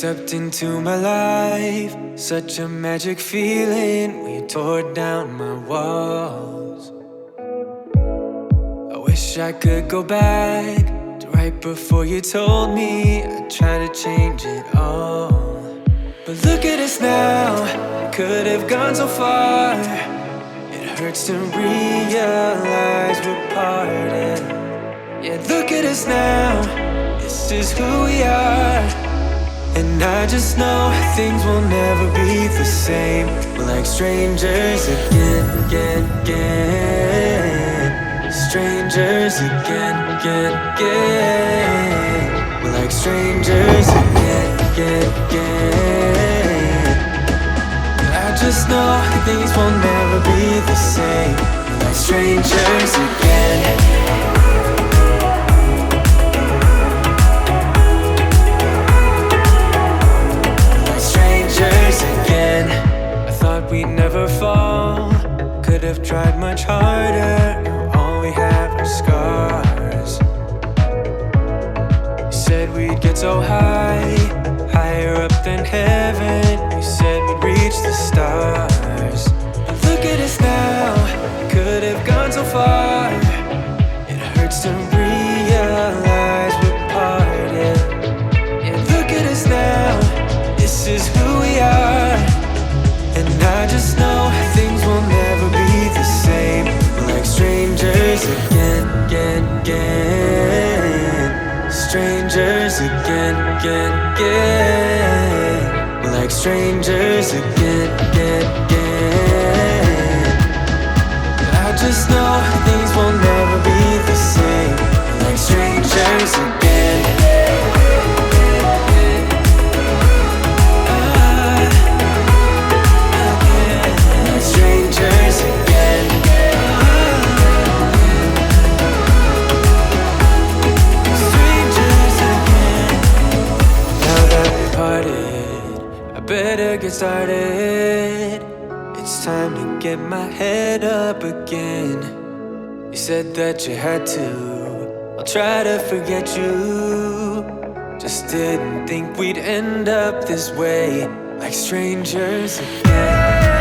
stepped into my life, such a magic feeling when you tore down my walls. I wish I could go back to right before you told me I'd try to change it all. But look at us now, could have gone so far. It hurts to realize we're parted. Yeah, look at us now, this is who we are. And I just know things will never be the same. We're like strangers again, again, again. Strangers again, again, again. We're like strangers again, again, again. I just know things will never be the same. We're like strangers again. Again, I thought we'd never fall. Could have tried much harder. Now all we have are scars. You said we'd get so high, higher up than heaven. You said we'd reach the stars. But look at us now, could have gone so far. It hurts to realize we're parted. Yeah, look at us now, this is who we are. And I just know things will never be the same. We're like strangers again, again, again. Strangers again, again, again. We're like strangers again, again, again. I just know things will never be the same. We're like strangers again. Better get started. It's time to get my head up again. You said that you had to. I'll try to forget you. Just didn't think we'd end up this way, like strangers again.